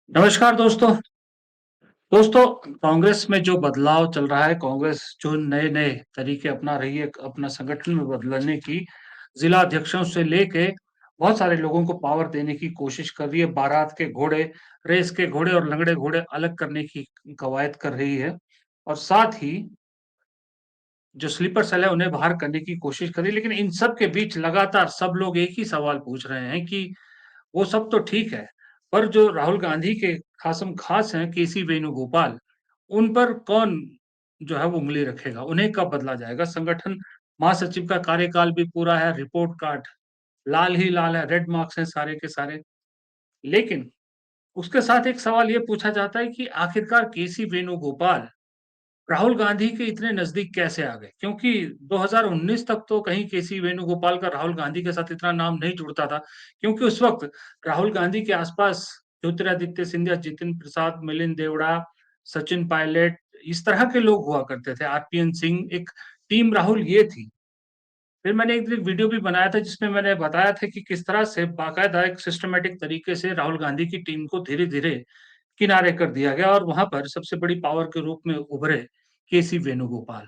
नमस्कार दोस्तों। कांग्रेस में जो बदलाव चल रहा है, कांग्रेस जो नए-नए तरीके अपना रही है अपना संगठन में बदलने की, जिला अध्यक्षों से लेके बहुत सारे लोगों को पावर देने की कोशिश कर रही है। बारात के घोड़े, रेस के घोड़े और लंगड़े घोड़े अलग करने की कवायद कर रही है और साथ ही जो स्लीपर सेल है उन्हें बाहर करने की कोशिश कर रही है। लेकिन इन सब के बीच लगातार सब लोग एक ही सवाल पूछ रहे हैं कि वो सब तो ठीक है, पर जो राहुल गांधी के खासम-खास हैं केसी वेणुगोपाल, उन पर कौन जो है वो उँगली रखेगा? उन्हें कब बदला जाएगा? संगठन महासचिव का कार्यकाल भी पूरा है, रिपोर्ट कार्ड लाल ही लाल है, रेड मार्क्स हैं सारे के सारे। लेकिन उसके साथ एक सवाल ये पूछा जाता है कि आखिरकार केसी वेणुगोपाल राहुल गांधी के इतने नज़दीक कैसे आ गए? क्योंकि 2019 तक तो कहीं केसी वेणुगोपाल का राहुल गांधी के साथ इतना नाम नहीं जुड़ता था, क्योंकि उस वक़्त राहुल गांधी के आस-पास ज्योतिरादित्य सिंधिया, जितिन प्रसाद, मिलिंद देवड़ा, सचिन पायलट इस तरह के लोग हुआ करते थे, आरपीएन सिंह, एक टीम राहुल ये थी। फिर मैंने एक दिन वीडियो भी बनाया था जिसमें मैंने बताया था कि किस तरह से बाकायदा एक सिस्टमैटिक तरीके से राहुल गांधी की टीम को धीरे-धीरे किनारे कर दिया गया और वहाँ पर सबसे बड़ी पावर के रूप में उभरे केसी वेणुगोपाल।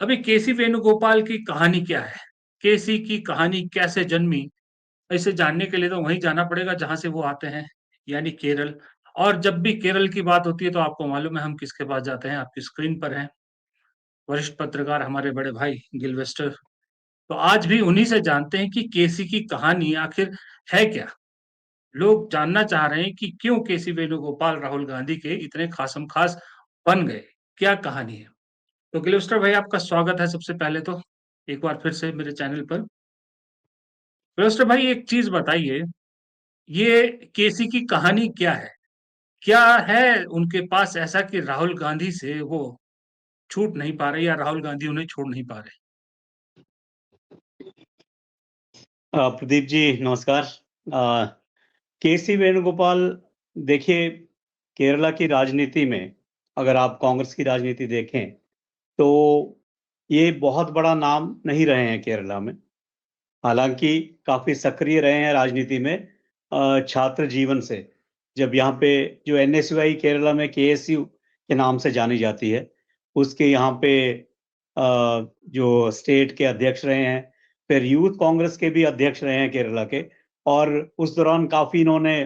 अभी केसी वेणुगोपाल की कहानी क्या है? केसी की कहानी कैसे जन्मी? इसे जानने के लिए तो वहीं जाना पड़ेगा जहाँ से वो आते हैं, यानी केरल। और जब भी केरल की बात होती है तो आपको मालूम है हम किसके पास जाते हैं, आपकी स्क्रीन पर हैं, वरिष्ठ पत्रकार हमारे बड़े भाई गिलवेस्टर। तो आज भी उन्हीं से जानते हैं कि केसी की कहानी आखिर है क्या? लोग जानना चाह रहे हैं कि क्यों केसी वेणुगोपाल राहुल गांधी के इतने खासम-खास बन गए? क्या कहानी है? तो गिलिस्टर भाई आपका स्वागत है सबसे पहले तो, एक बार फिर से मेरे चैनल पर। गिलिस्टर भाई एक चीज़ बताइए, ये केसी की कहानी क्या है? क्या है उनके पास ऐसा कि राहुल गांधी से वो छूट नहीं पा रहे या राहुल गांधी उन्हें छोड़ नहीं पा रहे? प्रदीप जी नमस्कार। केसी वेणुगोपाल, देखिए, केरला की राजनीति में अगर आप कांग्रेस की राजनीति देखें तो ये बहुत बड़ा नाम नहीं रहे हैं केरला में। हालांकि काफी सक्रिय रहे हैं राजनीति में छात्र जीवन से। जब यहाँ पे जो एनएसयूआई केरला में केएसयू के नाम से जानी जाती है, उसके यहाँ पे जो स्टेट के अध्यक्ष रहे हैं, फिर यूथ कांग्रेस के भी अध्यक्ष रहे हैं केरला के। और उस दौरान काफी इन्होंने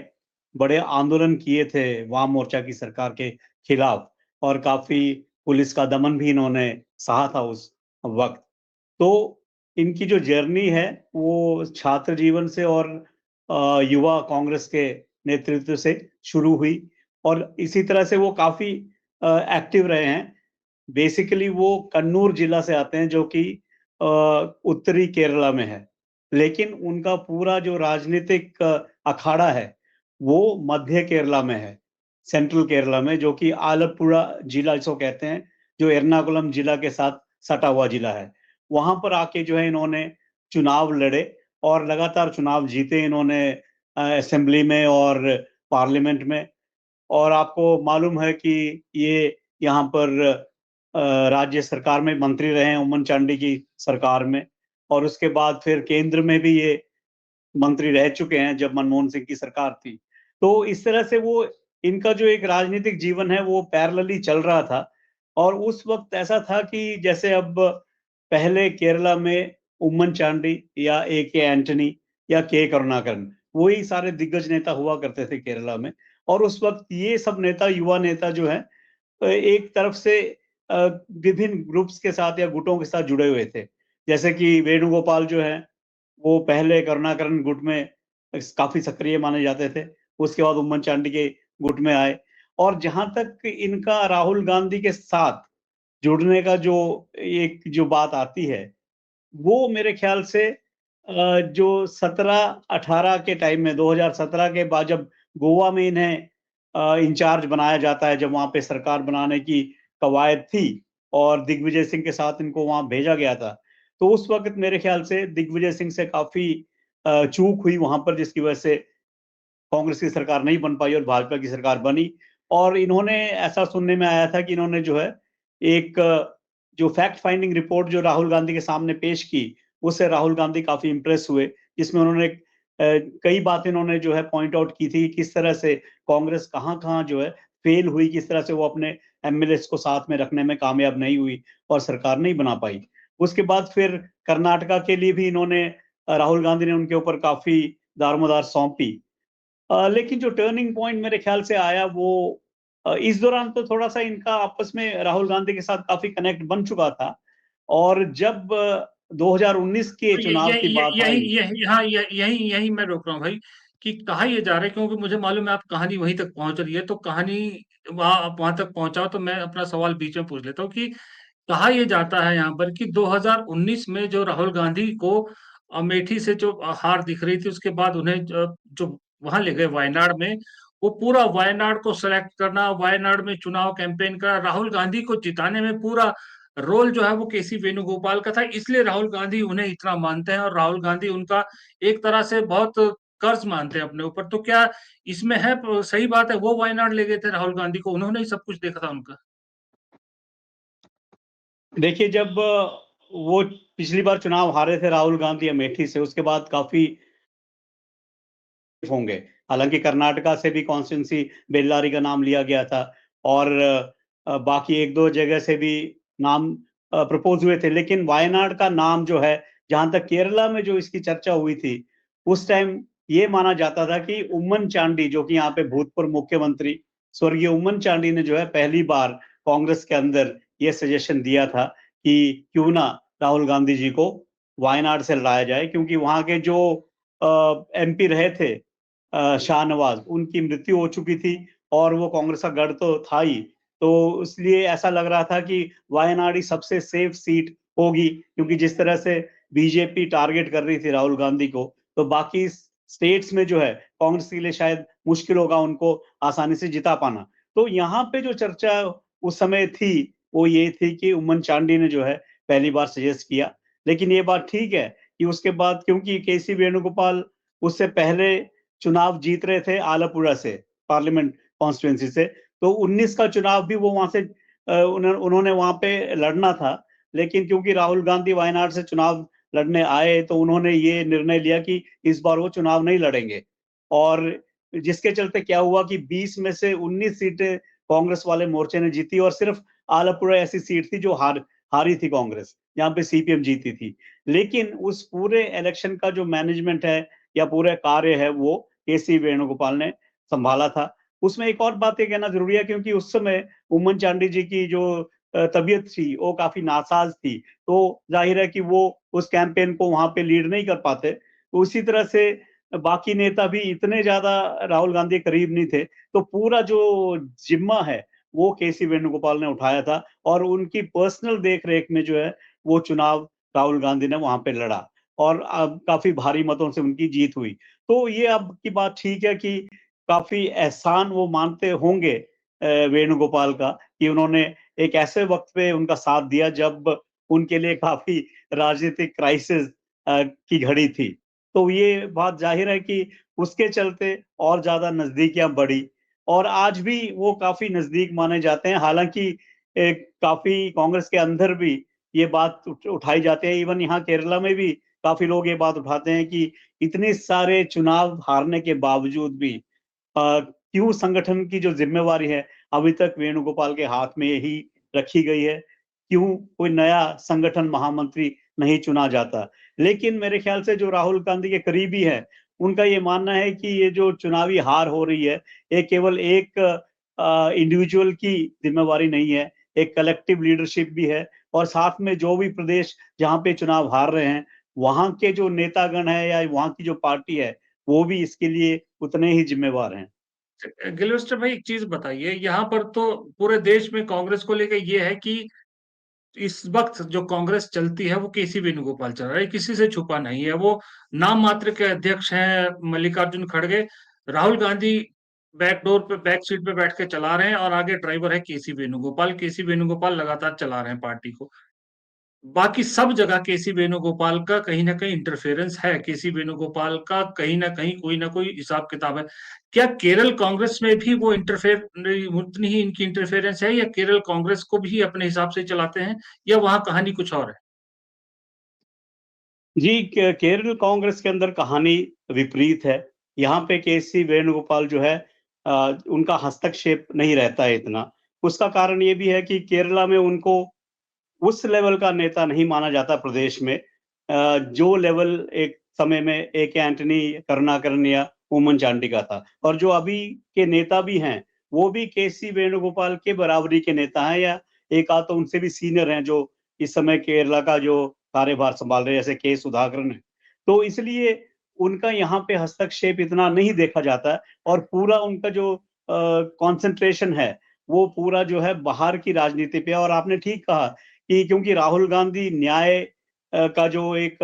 बड़े आंदोलन किए थे वाम मोर्चा की सरकार के खिलाफ, और काफी पुलिस का दमन भी इन्होंने सहा था उस वक्त। तो इनकी जो जर्नी है वो छात्र जीवन से और युवा कांग्रेस के नेतृत्व से शुरू हुई, और इसी तरह से वो काफी एक्टिव रहे हैं। बेसिकली वो कन्नूर जिला से आते हैं जो कि उत्तरी केरला में है, लेकिन उनका पूरा जो राजनीतिक अखाड़ा है वो मध्य केरला में है, सेंट्रल केरला में, जो कि आलपुड़ा जिला इसको कहते हैं, जो एर्नाकुलम जिला के साथ सटा हुआ जिला है। वहां पर आके जो है इन्होंने चुनाव लड़े और लगातार चुनाव जीते इन्होंने, असेंबली में और पार्लियामेंट में। और आपको मालूम है कि ये यहाँ पर राज्य सरकार में मंत्री रहे हैं, उम्मन चांडी की सरकार में, और उसके बाद फिर केंद्र में भी ये मंत्री रह चुके हैं जब मनमोहन सिंह की सरकार थी। तो इस तरह से वो इनका जो एक राजनीतिक जीवन है वो पैरेलली चल रहा था। और उस वक्त ऐसा था कि जैसे अब पहले केरला में उम्मन चांडी या ए के एंटनी या के करुणाकरन, वही सारे दिग्गज नेता हुआ करते थे केरला में। और उस वक्त ये सब नेता, युवा नेता जो है, एक तरफ से अ, विभिन्न ग्रुप्स के साथ या गुटों के साथ जुड़े हुए थे। जैसे कि वेणुगोपाल जो है वो पहले करुणाकरन गुट में काफी सक्रिय माने जाते थे, उसके बाद उम्मन चांडी के गुट में आए। और जहां तक इनका राहुल गांधी के साथ जुड़ने का जो एक जो बात आती है, वो मेरे ख्याल से जो 17-18 के टाइम में, 2017 के बाद जब गोवा में इन्हें इंचार्ज बनाया जाता है, जब वहां पे सरकार बनाने की कवायद थी और दिग्विजय सिंह के साथ इनको वहां भेजा गया था, तो उस वक्त मेरे ख्याल से दिग्विजय सिंह से काफी चूक हुई वहां पर, जिसकी वजह से कांग्रेस की सरकार नहीं बन पाई और भाजपा की सरकार बनी। और इन्होंने, ऐसा सुनने में आया था कि इन्होंने जो है एक जो फैक्ट फाइंडिंग रिपोर्ट जो राहुल गांधी के सामने पेश की, उससे राहुल गांधी काफी इंप्रेस हुए, जिसमें उन्होंने कई बातें इन्होंने जो है पॉइंट आउट की थी, किस तरह से कांग्रेस कहाँ-कहाँ जो है फेल हुई, किस तरह से वो अपने एमएलएस को साथ में रखने में कामयाब नहीं हुई और सरकार नहीं बना पाई। उसके बाद फिर कर्नाटका के लिए भी इन्होंने राहुल गांधी ने उनके ऊपर काफ़ी दारोमदार सौंपी। लेकिन जो टर्निंग पॉइंट मेरे ख्याल से आया वो इस दौरान तो थोड़ा-सा इनका आपस में राहुल गांधी के साथ काफ़ी कनेक्ट बन चुका था और जब 2019 के तो चुनाव की ये बात यही आई। यही हाँ, यही यही मैं रोक रहा हूँ भाई कि कहा ये जा रहा है क्योंकि मुझे मालूम है आप कहानी वहीं तक पहुँच रही है, तो कहानी आप वहाँ तक पहुँचाओ तो मैं अपना सवाल बीच में पूछ लेता हूँ कि कहा ये जाता है यहाँ पर कि 2019 में जो राहुल गांधी को अमेठी से जो हार दिख रही थी, उसके बाद उन्हें जो वहाँ ले गए वायनाड में, वो पूरा वायनाड को सेलेक्ट करना, वायनाड में चुनाव कैंपेन करना, राहुल गांधी को जिताने में पूरा रोल जो है वो केसी वेणुगोपाल का था। इसलिए राहुल गांधी उन्हें इतना मानते हैं और राहुल गांधी उनका एक तरह से बहुत कर्ज मानते हैं अपने ऊपर। तो क्या इसमें है सही बात है, वो वायनाड ले गए थे राहुल गांधी को, उन्होंने ही सब कुछ देखा था उनका? देखिए, जब वो पिछली बार चुनाव हारे थे राहुल गांधी अमेठी से, उसके बाद काफ़ी होंगे। हालाँकि कर्नाटका से भी कॉन्स्टिट्यूएंसी बेल्लारी का नाम लिया गया था और बाकी 1-2 जगह से भी नाम प्रपोज़ हुए थे। लेकिन वायनाड का नाम जो है, जहाँ तक केरला में जो इसकी चर्चा हुई थी, उस टाइम ये माना जाता था कि उम्मन चांडी जो कि यहाँ पे भूतपूर्व मुख्यमंत्री स्वर्गीय उम्मन चांडी ने जो है पहली बार कांग्रेस के अंदर ये सजेशन दिया था कि क्यों ना राहुल गांधी जी को वायनाड से लड़ाया जाए क्योंकि वहाँ के जो एमपी रहे थे शाहनवाज, उनकी मृत्यु हो चुकी थी और वो कांग्रेस का गढ़ तो था ही। तो इसलिए ऐसा लग रहा था कि वायनाड ही सबसे सेफ सीट होगी क्योंकि जिस तरह से बीजेपी टारगेट कर रही थी राहुल गांधी को, तो बाकी स्टेट्स में जो है कांग्रेस के लिए शायद मुश्किल होगा उनको आसानी से जिता पाना। तो यहाँ पे जो चर्चा उस समय थी, वो ये थी कि उम्मन चांडी ने जो है पहली बार सजेस्ट किया। लेकिन ये बात ठीक है कि उसके बाद क्योंकि केसी वेणुगोपाल उससे पहले चुनाव जीत रहे थे आलापुरा से, पार्लियामेंट कॉन्स्टिट्यूएंसी से, तो 19 का चुनाव भी वो वहां से उन्होंने वहां पे लड़ना था। लेकिन क्योंकि राहुल गांधी वायनाड से चुनाव लड़ने आए तो उन्होंने ये निर्णय लिया कि इस बार वो चुनाव नहीं लड़ेंगे और जिसके चलते क्या हुआ कि 20 में से 19 सीटें कांग्रेस वाले मोर्चे ने जीती और सिर्फ आलापुरा ऐसी सीट थी जो हारी थी कांग्रेस, जहां पे सीपीएम जीती थी। लेकिन उस पूरे इलेक्शन का जो मैनेजमेंट है या पूरा कार्य है वो केसी वेणुगोपाल ने संभाला था। उसमें एक और बात ये कहना जरूरी है क्योंकि उस समय उम्मन चांडी जी की जो तबीयत थी वो काफी नासाज थी, तो जाहिर है कि वो उस कैंपेन को वहां पे लीड नहीं कर पाते। तो उसी तरह से बाकी नेता भी इतने ज्यादा राहुल गांधी के करीब नहीं थे, तो पूरा जो जिम्मा है वो केसी वेणुगोपाल ने उठाया था और उनकी पर्सनल देख रेख में जो है वो चुनाव राहुल गांधी ने वहां पे लड़ा और अब काफी भारी मतों से उनकी जीत हुई। तो ये अब की बात ठीक है कि काफी एहसान वो मानते होंगे वेणुगोपाल का कि उन्होंने एक ऐसे वक्त पे उनका साथ दिया जब उनके लिए काफी राजनीतिक क्राइसिस की घड़ी थी। तो ये बात जाहिर है कि उसके चलते और ज्यादा नजदीकियां बढ़ी और आज भी वो काफी नजदीक माने जाते हैं। हालांकि काफी कांग्रेस के अंदर भी ये बात उठाई जाती है। इवन यहाँ केरला में भी काफी लोग ये बात उठाते हैं कि इतने सारे चुनाव हारने के बावजूद भी क्यों संगठन की जो जिम्मेवारी है अभी तक वेणुगोपाल के हाथ में ही रखी गई है, क्यों कोई नया संगठन महामंत्री नहीं चुना जाता। लेकिन मेरे ख्याल से जो राहुल गांधी के करीबी है उनका ये मानना है कि ये जो चुनावी हार हो रही है ये केवल एक इंडिविजुअल की जिम्मेवारी नहीं है, एक कलेक्टिव लीडरशिप भी है और साथ में जो भी प्रदेश जहाँ पे चुनाव हार रहे हैं वहां के जो नेतागण है या वहां की जो पार्टी है वो भी इसके लिए उतने ही जिम्मेवार हैं। गिलवेस्टर भाई एक चीज़ बताइए, यहाँ पर तो पूरे देश में कांग्रेस को लेके ये है कि इस वक़्त जो कांग्रेस चलती है वो केसी वेणुगोपाल चल रहा है, किसी से छुपा नहीं है। वो नाम मात्र के अध्यक्ष हैं मल्लिकार्जुन खड़गे, राहुल गांधी बैकडोर पे बैक सीट पे बैठ के चला रहे हैं और आगे ड्राइवर है केसी वेणुगोपाल लगातार चला रहे हैं पार्टी को। बाकी सब जगह केसी वेणुगोपाल का कहीं न कहीं इंटरफेरेंस है, केसी वेणुगोपाल का कहीं न कहीं कोई न कोई हिसाब-किताब है। क्या केरल कांग्रेस में भी वो उतनी ही इनकी इंटरफेरेंस है या केरल कांग्रेस को भी अपने हिसाब से चलाते हैं या वहाँ कहानी कुछ और है? जी, केरल कांग्रेस के अंदर कहानी विपरीत है। यहाँ पे केसी वेणुगोपाल जो है उनका हस्तक्षेप नहीं रहता है इतना। उसका कारण ये भी है कि केरला में उनको उस लेवल का नेता नहीं माना जाता प्रदेश में जो लेवल एक समय में ए के एंटनी, करुणाकरन या ऊमन चांडी का था। और जो अभी के नेता भी हैं, वो भी केसी वेणुगोपाल के बराबरी के नेता हैं या एक आध तो उनसे भी सीनियर हैं जो इस समय केरला का जो कार्यभार संभाल रहे हैं, जैसे के सुधाकरन है। तो इसलिए उनका यहाँ पे हस्तक्षेप इतना नहीं देखा जाता है और पूरा उनका जो कॉन्सन्ट्रेशन है, वो पूरा जो है बाहर की राजनीति पे है। और आपने ठीक कहा कि क्योंकि राहुल गांधी न्याय का जो एक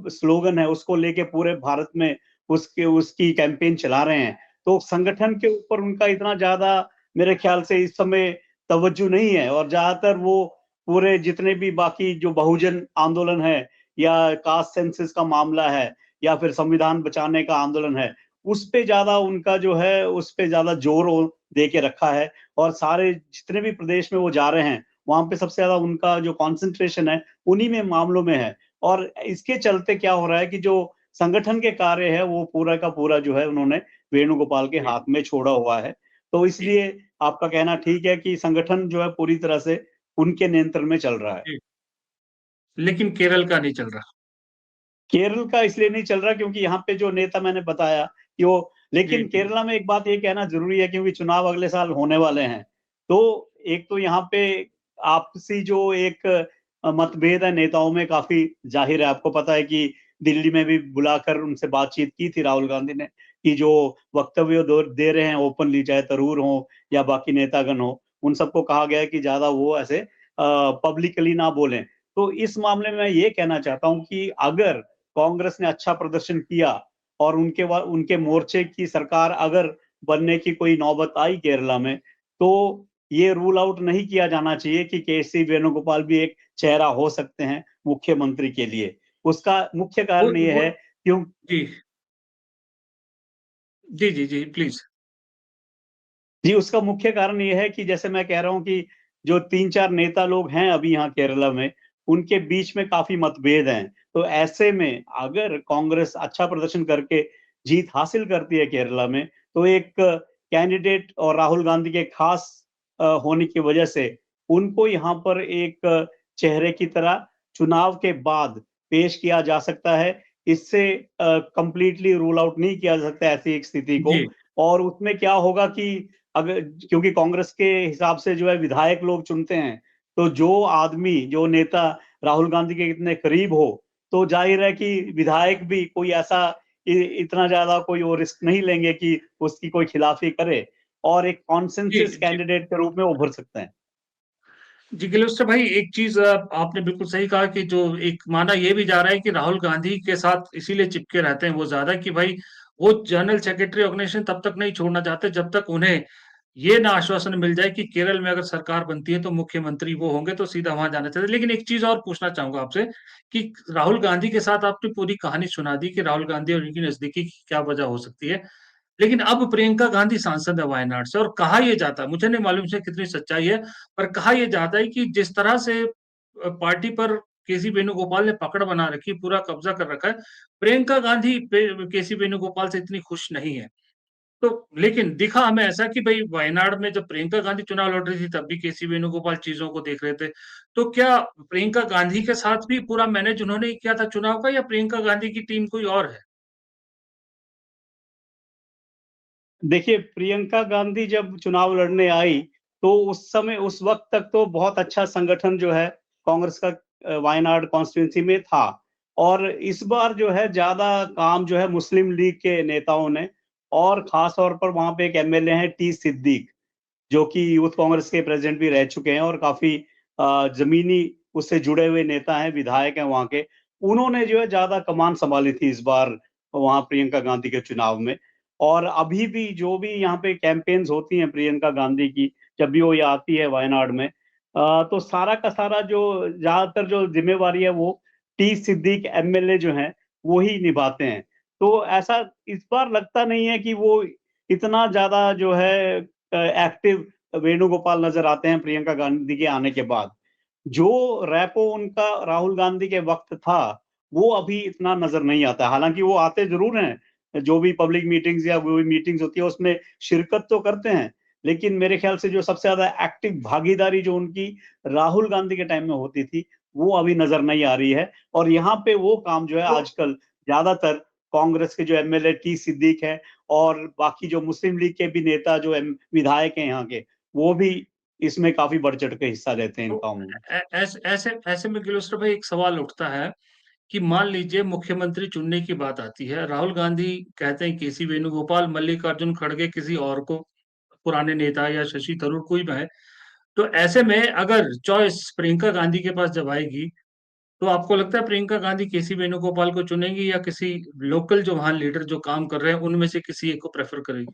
स्लोगन है उसको लेके पूरे भारत में उसकी कैंपेन चला रहे हैं, तो संगठन के ऊपर उनका इतना ज्यादा मेरे ख्याल से इस समय तवज्जो नहीं है। और ज्यादातर वो पूरे जितने भी बाकी जो बहुजन आंदोलन है या कास्ट सेंसस का मामला है या फिर संविधान बचाने का आंदोलन है, उस पे ज्यादा उनका जो है उस पे ज्यादा जोर दे के रखा है। और सारे जितने भी प्रदेश में वो जा रहे हैं वहां पे सबसे ज्यादा उनका जो कॉन्सेंट्रेशन है उन्हीं में मामलों में है। और इसके चलते क्या हो रहा है कि जो संगठन के कार्य है वो पूरा का पूरा जो है उन्होंने वेणुगोपाल के जी, हाथ में छोड़ा हुआ है। तो जी, इसलिए आपका कहना ठीक है कि संगठन जो है पूरी तरह से उनके नियंत्रण में चल रहा है। जी। लेकिन केरल का नहीं चल रहा। केरल का इसलिए नहीं चल रहा क्योंकि यहाँ पे जो नेता मैंने बताया कि वो, जी, लेकिन जी। केरला में एक बात ये कहना जरूरी है क्योंकि चुनाव अगले साल होने वाले हैं। तो एक तो यहाँ पे आपसी जो एक मतभेद है नेताओं में काफी जाहिर है। आपको पता है कि दिल्ली में भी बुलाकर उनसे बातचीत की थी राहुल गांधी ने कि जो वक्तव्य दे रहे हैं ओपनली, चाहे तरूर हो या बाकी नेतागण हो, उन सबको कहा गया है कि ज्यादा वो ऐसे पब्लिकली ना बोलें। तो इस मामले में मैं ये कहना चाहता हूँ कि अगर कांग्रेस ने अच्छा प्रदर्शन किया और उनके मोर्चे की सरकार अगर बनने की कोई नौबत आई केरला में, तो ये रूल आउट नहीं किया जाना चाहिए कि केसी वेणुगोपाल भी एक चेहरा हो सकते हैं मुख्यमंत्री के लिए। उसका मुख्य वो कारण ये वो है क्यों जी, जी, जी, जी, प्लीज़। जी, उसका मुख्य कारण ये है कि जैसे मैं कह रहा हूँ कि जो 3-4 नेता लोग हैं अभी यहाँ केरला में, उनके बीच में काफ़ी मतभेद हैं। तो ऐसे में अगर कांग्रेस अच्छा प्रदर्शन करके जीत हासिल करती है केरला में, तो एक कैंडिडेट और राहुल गांधी के खास होने की वजह से उनको यहाँ पर एक चेहरे की तरह चुनाव के बाद पेश किया जा सकता है। इससे कंप्लीटली रूल आउट नहीं किया जा सकता ऐसी एक स्थिति को। जी, और उसमें क्या होगा कि अगर क्योंकि कांग्रेस के हिसाब से जो है विधायक लोग चुनते हैं, तो जो आदमी जो नेता राहुल गांधी के इतने करीब हो, तो जाहिर है कि विधायक भी कोई ऐसा इतना ज्यादा कोई वो रिस्क नहीं लेंगे कि उसकी कोई खिलाफी करे और एक जी, कॉन्सेंसस जी। कैंडिडेट के रूप में उभर सकते हैं। जी, गिलुस्टर भाई एक चीज़ आपने बिल्कुल सही कहा कि जो एक माना ये भी जा रहा है कि राहुल गांधी के साथ इसीलिए चिपके रहते हैं वो ज़्यादा कि भाई वो जनरल सेक्रेटरी ऑर्गेनाइजेशन तब तक नहीं छोड़ना चाहते जब तक उन्हें ये ना आश्वासन मिल जाए कि केरल में अगर सरकार बनती है तो मुख्यमंत्री वो होंगे तो सीधा वहाँ जाना चाहते हैं। लेकिन एक चीज़ और पूछना चाहूँगा आपसे कि राहुल गांधी के साथ आपने पूरी कहानी सुना दी कि राहुल गांधी और उनकी नज़दीकी की क्या वजह हो सकती है। लेकिन अब प्रियंका गांधी सांसद है वायनाड से और कहा ये जाता है, मुझे नहीं मालूम इसमें कितनी सच्चाई है, पर कहा ये जाता है कि जिस तरह से पार्टी पर केसी वेणुगोपाल ने पकड़ बना रखी है, पूरा कब्ज़ा कर रखा है, प्रियंका गांधी केसी वेणुगोपाल से इतनी खुश नहीं है। तो लेकिन दिखा हमें ऐसा कि भई वायनाड में जब प्रियंका गांधी चुनाव लड़ रही थी, तब भी केसी वेणुगोपाल चीज़ों को देख रहे थे। तो क्या प्रियंका गांधी के साथ भी पूरा मैनेज उन्होंने ही किया था चुनाव का या प्रियंका गांधी की टीम कोई और है? देखिए, प्रियंका गांधी जब चुनाव लड़ने आई, तो उस समय उस वक़्त तक तो बहुत अच्छा संगठन जो है कांग्रेस का वायनाड कॉन्स्टिट्यूएंसी में था। और इस बार जो है ज़्यादा काम जो है मुस्लिम लीग के नेताओं ने, और ख़ास तौर पर वहाँ पे एक एमएलए हैं टी सिद्दीक, जो कि यूथ कांग्रेस के प्रेसिडेंट भी रह चुके हैं और काफ़ी ज़मीनी उससे जुड़े हुए नेता हैं, विधायक हैं वहाँ के। उन्होंने जो है ज़्यादा कमान सँभाली थी इस बार वहाँ प्रियंका गांधी के चुनाव में। और अभी भी जो भी यहाँ पे कैंपेन्स होती हैं प्रियंका गांधी की, जब भी वो ये आती है वायनाड में, तो सारा का सारा जो ज़्यादातर जो ज़िम्मेवारी है वो टी सिद्दीक एमएलए जो हैं, वो ही निभाते हैं। तो ऐसा इस बार लगता नहीं है कि वो इतना ज़्यादा जो है एक्टिव वेणुगोपाल नज़र आते हैं प्रियंका गांधी के आने के बाद। जो रेपो उनका राहुल गांधी के वक़्त था, वो अभी इतना नजर नहीं आता। हालांकि वो आते जरूर हैं, जो भी पब्लिक मीटिंग्स या वो भी मीटिंग्स होती है उसमें शिरकत तो करते हैं, लेकिन मेरे ख्याल से जो सबसे ज्यादा एक्टिव भागीदारी जो उनकी राहुल गांधी के टाइम में होती थी, वो अभी नजर नहीं आ रही है। और यहाँ पे वो काम जो है तो आजकल ज्यादातर कांग्रेस के जो एमएलए टी सिद्दीक है और बाकी जो मुस्लिम लीग के भी नेता जो विधायक हैं यहाँ के, वो भी इसमें काफी बढ़ चढ़ के हिस्सा लेते हैं इन तो कामों में। ऐसे ऐसे ऐसे में गिलोस्टर भाई एक सवाल उठता है कि मान लीजिए मुख्यमंत्री चुनने की बात आती है, राहुल गांधी कहते हैं केसी वेणुगोपाल, मल्लिकार्जुन खड़गे किसी और को, पुराने नेता या शशि थरूर कोई भी है। तो ऐसे में अगर चॉइस प्रियंका गांधी के पास जब आएगी, तो आपको लगता है प्रियंका गांधी केसी वेणुगोपाल को चुनेंगी या किसी लोकल जो वहाँ लीडर जो काम कर रहे हैं उनमें से किसी एक को प्रेफर करेगी?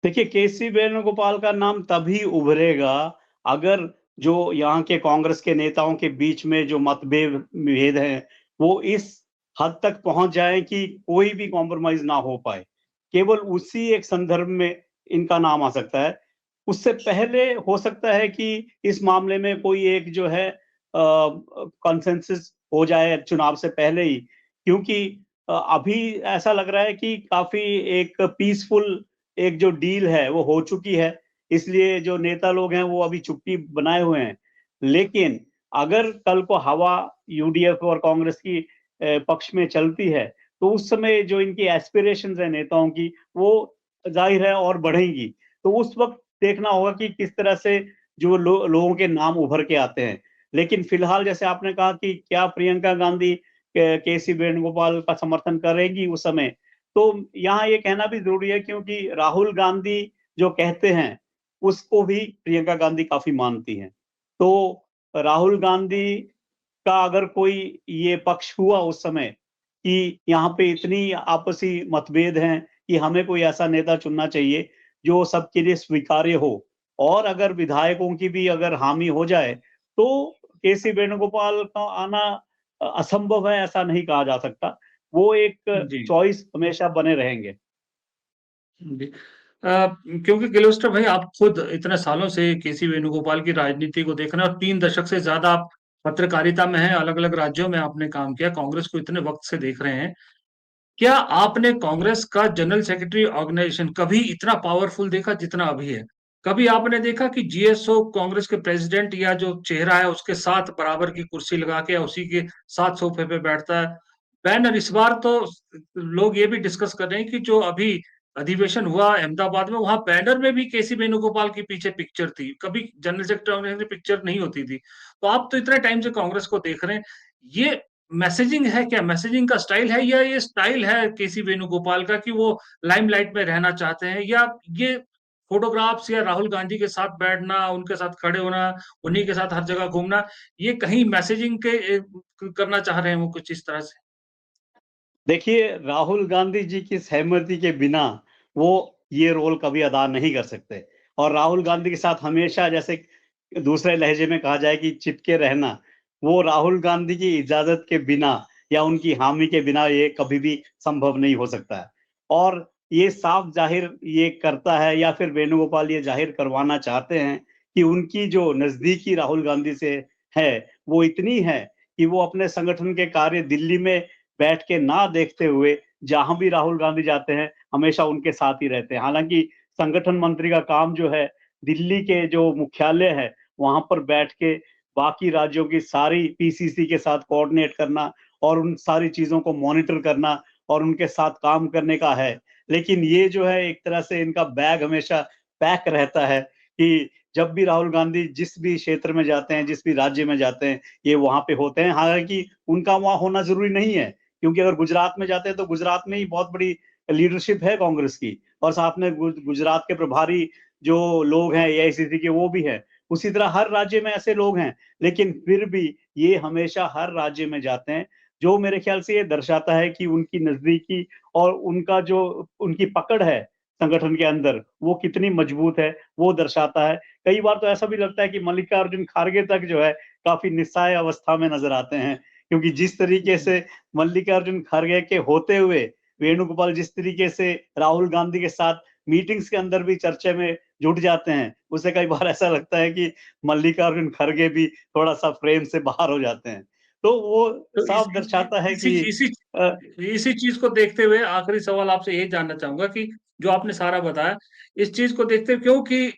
देखिए, केसी वेणुगोपाल का नाम तभी उभरेगा अगर जो यहाँ के कांग्रेस के नेताओं के बीच में जो मतभेद भेद हैं, वो इस हद तक पहुंच जाए कि कोई भी कॉम्प्रोमाइज ना हो पाए। केवल उसी एक संदर्भ में इनका नाम आ सकता है। उससे पहले हो सकता है कि इस मामले में कोई एक जो है कंसेंसस हो जाए चुनाव से पहले ही, क्योंकि अभी ऐसा लग रहा है कि काफी एक पीसफुल एक जो डील है वो हो चुकी है, इसलिए जो नेता लोग हैं वो अभी चुप्पी बनाए हुए हैं। लेकिन अगर कल को हवा यूडीएफ और कांग्रेस की पक्ष में चलती है, तो उस समय जो इनकी एस्पिरेशंस है नेताओं की, वो जाहिर है और बढ़ेंगी। तो उस वक्त देखना होगा कि किस तरह से जो लोगों के नाम उभर के आते हैं। लेकिन फिलहाल जैसे आपने कहा कि क्या प्रियंका गांधी केसी वेणुगोपाल का समर्थन करेगी उस समय, तो यहाँ ये कहना भी जरूरी है, क्योंकि राहुल गांधी जो कहते हैं उसको भी प्रियंका गांधी काफी मानती हैं। तो राहुल गांधी का अगर कोई ये पक्ष हुआ उस समय कि यहाँ पे इतनी आपसी मतभेद हैं कि हमें कोई ऐसा नेता चुनना चाहिए जो सबके लिए स्वीकार्य हो, और अगर विधायकों की भी अगर हामी हो जाए, तो केसी वेणुगोपाल का आना असंभव है ऐसा नहीं कहा जा सकता। वो एक जी। चॉइस हमेशा बने रहेंगे। जी। क्योंकि गिलोस्टर भाई आप खुद इतने सालों से केसी वेणुगोपाल की राजनीति को देख रहे हैं और 3 दशक से ज़्यादा आप पत्रकारिता में हैं, अलग-अलग राज्यों में आपने काम किया, कांग्रेस को इतने वक़्त से देख रहे हैं। क्या आपने कांग्रेस का जनरल सेक्रेटरी ऑर्गेनाइजेशन कभी इतना पावरफुल देखा जितना अभी है? कभी आपने देखा कि जीएसओ कांग्रेस के प्रेसिडेंट या जो चेहरा है उसके साथ बराबर की कुर्सी लगा के या उसी के साथ सोफे पे बैठता है? बैनर इस बार तो लोग ये भी डिस्कस कर रहे हैं कि जो अभी अधिवेशन हुआ अहमदाबाद में, वहाँ बैनर में भी केसी वेणुगोपाल के पीछे पिक्चर थी। कभी जनरल सेक्रेटरी ऑर्गेनाइजेशन की पिक्चर नहीं होती थी। तो आप तो इतने टाइम से कांग्रेस को देख रहे हैं। ये मैसेजिंग है क्या? मैसेजिंग का स्टाइल है या ये स्टाइल है केसी वेणुगोपाल का कि वो लाइमलाइट में रहना चाहते हैं या ये फ़ोटोग्राफ्स या राहुल गांधी के साथ बैठना, उनके साथ खड़े होना, उन्हीं के साथ हर जगह घूमना, ये कहीं मैसेजिंग के करना चाह रहे हैं वो कुछ इस तरह से? देखिए, राहुल गांधी जी की सहमति के बिना वो ये रोल कभी अदा नहीं कर सकते, और राहुल गांधी के साथ हमेशा, जैसे दूसरे लहजे में कहा जाए कि चिपके रहना, वो राहुल गांधी की इजाजत के बिना या उनकी हामी के बिना ये कभी भी संभव नहीं हो सकता है। और ये साफ जाहिर ये करता है, या फिर वेणुगोपाल ये जाहिर करवाना चाहते हैं कि उनकी जो नजदीकी राहुल गांधी से है, वो इतनी है कि वो अपने संगठन के कार्य दिल्ली में बैठ के ना देखते हुए जहां भी राहुल गांधी जाते हैं हमेशा उनके साथ ही रहते हैं। हालांकि संगठन मंत्री का काम जो है दिल्ली के जो मुख्यालय है वहां पर बैठ के बाकी राज्यों की सारी पीसीसी के साथ कोऑर्डिनेट करना और उन सारी चीजों को मॉनिटर करना और उनके साथ काम करने का है। लेकिन ये जो है एक तरह से इनका बैग हमेशा पैक रहता है कि जब भी राहुल गांधी जिस भी क्षेत्र में जाते हैं, जिस भी राज्य में जाते हैं, ये वहां पे होते हैं। हालांकि उनका वहां होना जरूरी नहीं है, क्योंकि अगर गुजरात में जाते हैं तो गुजरात में ही बहुत बड़ी लीडरशिप है कांग्रेस की, और साथ में गुजरात के प्रभारी जो लोग हैं एआईसीसी के वो भी है। उसी तरह हर राज्य में ऐसे लोग हैं, लेकिन फिर भी ये हमेशा हर राज्य में जाते हैं, जो मेरे ख्याल से ये दर्शाता है कि उनकी नजदीकी और उनका जो उनकी पकड़ है संगठन के अंदर वो कितनी मजबूत है, वो दर्शाता है। कई बार तो ऐसा भी लगता है कि मल्लिकार्जुन खड़गे तक जो है काफी निस्सहाय अवस्था में नजर आते हैं, क्योंकि जिस तरीके से मल्लिकार्जुन खड़गे के होते हुए वेणुगोपाल जिस तरीके से राहुल गांधी के साथ मीटिंग्स के अंदर भी चर्चा में जुट जाते हैं, उसे कई बार ऐसा लगता है कि मल्लिकार्जुन खड़गे भी थोड़ा सा फ्रेम से बाहर हो जाते हैं। तो वो तो साफ दर्शाता है इसी कि इसी अ, इसी चीज़ को देखते हुए आखिरी सवाल आपसे यही जानना चाहूँगा कि जो आपने सारा बताया, इस चीज़ को देखते हुए क्योंकि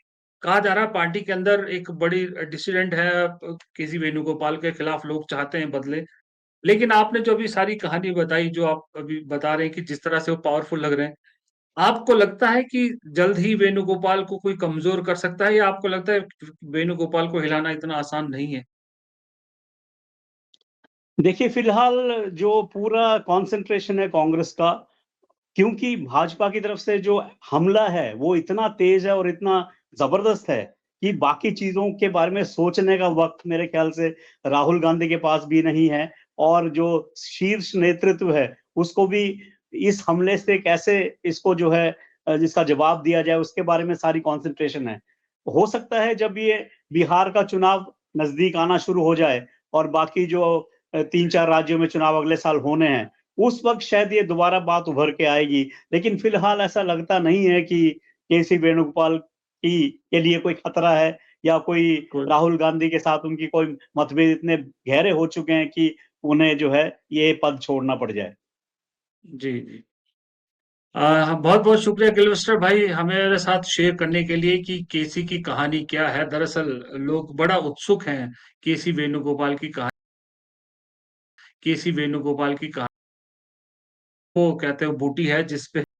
कहा जा रहा है पार्टी के अंदर एक बड़ी डिसिडेंट है केसी वेणुगोपाल के खिलाफ लोग चाहते हैं बदले। लेकिन आपने जो अभी सारी कहानी बताई, जो आप अभी बता रहे हैं कि जिस तरह से वो पावरफुल लग रहे हैं, आपको लगता है कि जल्द ही वेणुगोपाल को कोई कमज़ोर कर सकता है या आपको लगता है वेणुगोपाल को हिलाना इतना आसान नहीं है? देखिए फिलहाल जो पूरा कॉन्सन्ट्रेशन है कांग्रेस का, क्योंकि भाजपा की तरफ से जो हमला है, वो इतना तेज़ है और इतना ज़बरदस्त है कि बाकी चीज़ों के बारे में सोचने का वक़्त मेरे ख़्याल से राहुल गांधी के पास भी नहीं है और जो शीर्ष नेतृत्व है, उसको भी इस हमले से कैसे इसको जो है इसका जवाब दिया जाए, उसके बारे में सारी कॉन्सन्ट्रेशन है। हो सकता है जब ये बिहार का चुनाव नज़दीक आना शुरू हो जाए और बाकी जो 3-4 राज्यों में चुनाव अगले साल होने हैं, उस वक़्त शायद ये दोबारा बात उभर के आएगी। लेकिन फिलहाल ऐसा लगता नहीं है कि केसी वेणुगोपाल के लिए कोई खतरा है या कोई कोई राहुल गांधी के साथ उनकी कोई मतभेद इतने गहरे हो चुके हैं कि उन्हें जो है ये पद छोड़ना पड़ जाए। जी, जी। बहुत-बहुत शुक्रिया गिलवेस्टर भाई हमारे साथ शेयर करने के लिए कि केसी की कहानी क्या है। दरअसल लोग बड़ा उत्सुक हैं केसी वेणुगोपाल की कहा केसी वेणुगोपाल की कहा वो कहते हैं वो बूटी है जिस पे